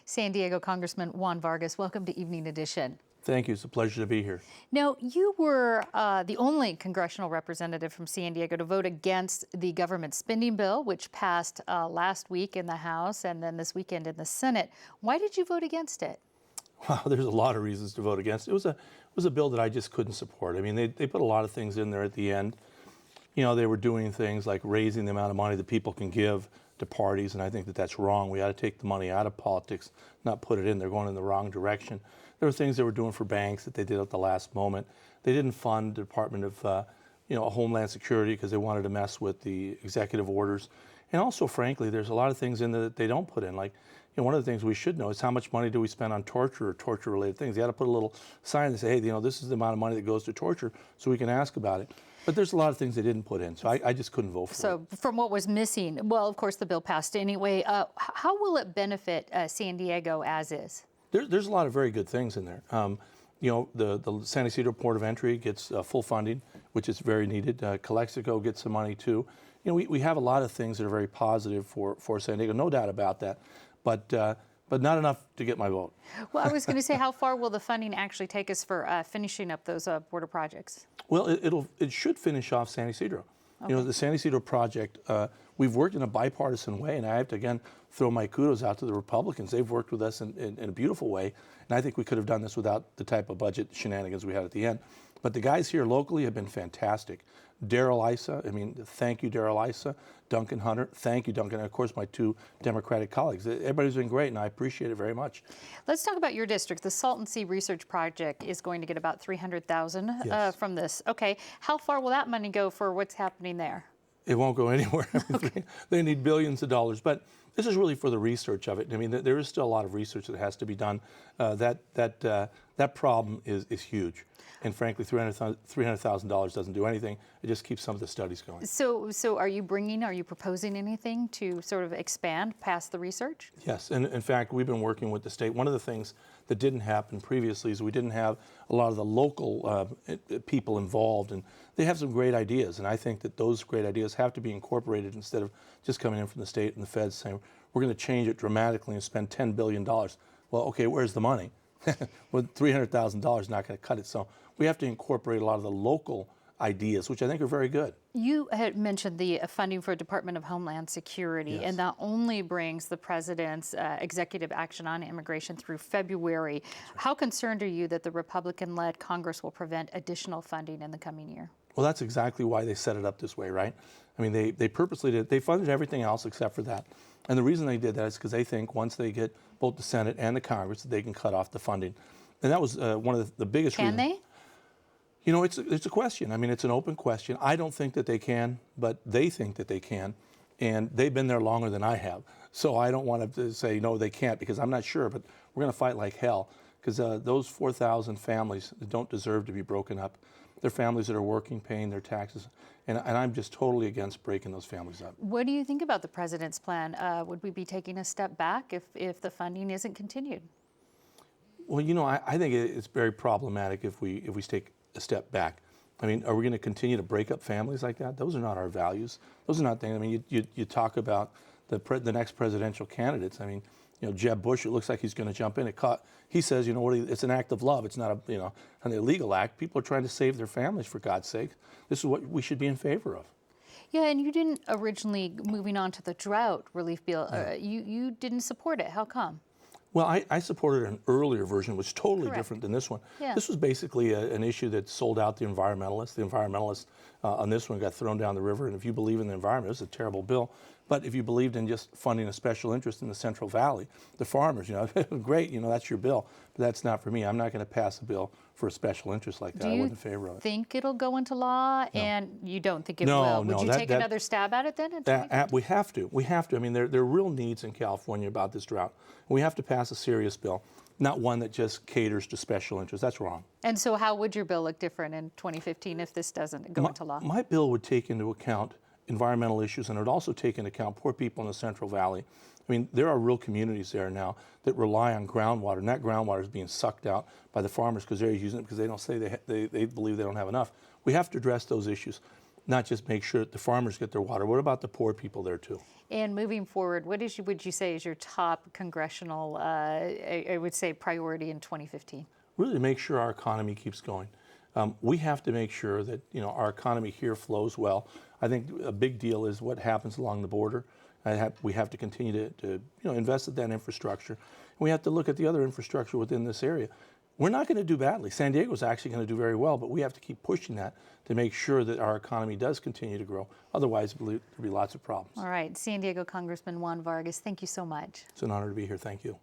San Diego Congressman Juan Vargas, welcome to Evening Edition. Thank you. It's a pleasure to be here. Now, you were the only congressional representative from San Diego to vote against the government spending bill, which passed last week in the House and then this weekend in the Senate. Why did you vote against it? Wow, there's a lot of reasons to vote against. It was a bill that I just couldn't support. I mean, they put a lot of things in there at the end. You know, they were doing things like raising the amount of money that people can give to parties, and I think that that's wrong. We ought to take the money out of politics, not put it in. They're going in the wrong direction. There were things they were doing for banks that they did at the last moment. They didn't fund the Department of Homeland Security because they wanted to mess with the executive orders. And also, frankly, there's a lot of things in there that they don't put in. Like, one of the things we should know is how much money do we spend on torture or torture-related things. You got to put a little sign that say, hey, this is the amount of money that goes to torture, so we can ask about it. But there's a lot of things they didn't put in, so I just couldn't vote for it. So from what was missing, well, of course, the bill passed anyway. How will it benefit San Diego as is? There's a lot of very good things in there. The San Ysidro Port of Entry gets full funding, which is very needed. Calexico gets some money too. We have a lot of things that are very positive for San Diego, no doubt about that. But not enough to get my vote. Well, I was going to say, how far will the funding actually take us for finishing up those border projects? Well, it should finish off San Ysidro. Okay. The San Ysidro project, we've worked in a bipartisan way, and I have to, again, throw my kudos out to the Republicans. They've worked with us in a beautiful way, and I think we could have done this without the type of budget shenanigans we had at the end. But the guys here locally have been fantastic. Daryl Issa, thank you, Daryl Issa. Duncan Hunter, thank you, Duncan. And of course, my two Democratic colleagues. Everybody's been great, and I appreciate it very much. Let's talk about your district. The Salton Sea Research Project is going to get about $300,000 Yes. from this. Okay, how far will that money go for what's happening there? It won't go anywhere. Okay. They need billions of dollars. But this is really for the research of it. There is still a lot of research that has to be done. That problem is huge. And frankly, $300,000 doesn't do anything. It just keeps some of the studies going. So are you proposing anything to sort of expand past the research? Yes, and in fact, we've been working with the state. One of the things that didn't happen previously is we didn't have a lot of the local people involved, and they have some great ideas, and I think that those great ideas have to be incorporated instead of just coming in from the state and the feds saying, we're going to change it dramatically and spend $10 billion. Well, okay, where's the money? Well, $300,000 is not going to cut it, so we have to incorporate a lot of the local ideas, which I think are very good. You had mentioned the funding for Department of Homeland Security, Yes. and that only brings the president's executive action on immigration through February. Right. How concerned are you that the Republican-led Congress will prevent additional funding in the coming year? Well, that's exactly why they set it up this way, right? They purposely did. They funded everything else except for that. And the reason they did that is because they think once they get both the Senate and the Congress, that they can cut off the funding. And that was one of the biggest reasons. Can they? It's a question. It's an open question. I don't think that they can, but they think that they can. And they've been there longer than I have. So I don't want to say, no, they can't, because I'm not sure. But we're going to fight like hell, because those 4,000 families don't deserve to be broken up. They're families that are working, paying their taxes. And I'm just totally against breaking those families up. What do you think about the president's plan? Would we be taking a step back if the funding isn't continued? Well, I think it's very problematic if we take a step back. Are we going to continue to break up families like that? Those are not our values. Those are not things. You talk about the next presidential candidates. Jeb Bush, it looks like he's going to jump in. He says, it's an act of love. It's not an illegal act. People are trying to save their families, for God's sake. This is what we should be in favor of. Yeah, and you didn't originally, moving on to the drought relief bill, you didn't support it. How come? Well, I supported an earlier version, which was totally Correct. different than this one. Yeah. This was basically an issue that sold out the environmentalists. The environmentalists on this one got thrown down the river, and if you believe in the environment, it was a terrible bill. But if you believed in just funding a special interest in the Central Valley, the farmers, great, that's your bill. But that's not for me. I'm not going to pass a bill for a special interest like that. I wasn't in favor of it. Do you think it'll go into law? No. And you don't think it will? Would you take another stab at it then? We have to. We have to. There are real needs in California about this drought. We have to pass a serious bill, not one that just caters to special interests. That's wrong. And so how would your bill look different in 2015 if this doesn't go into law? My bill would take into account environmental issues, and it would also take into account poor people in the Central Valley. There are real communities there now that rely on groundwater, and that groundwater is being sucked out by the farmers because they're using it because they don't say they believe they don't have enough. We have to address those issues. not just make sure that the farmers get their water. What about the poor people there too? And moving forward, what would you say is your top congressional, I would say, priority in 2015? Really to make sure our economy keeps going. We have to make sure that our economy here flows well. I think a big deal is what happens along the border. We have to continue to invest in that infrastructure. We have to look at the other infrastructure within this area. We're not going to do badly. San Diego's actually going to do very well, but we have to keep pushing that to make sure that our economy does continue to grow. Otherwise, there'll be lots of problems. All right, San Diego Congressman Juan Vargas, thank you so much. It's an honor to be here. Thank you.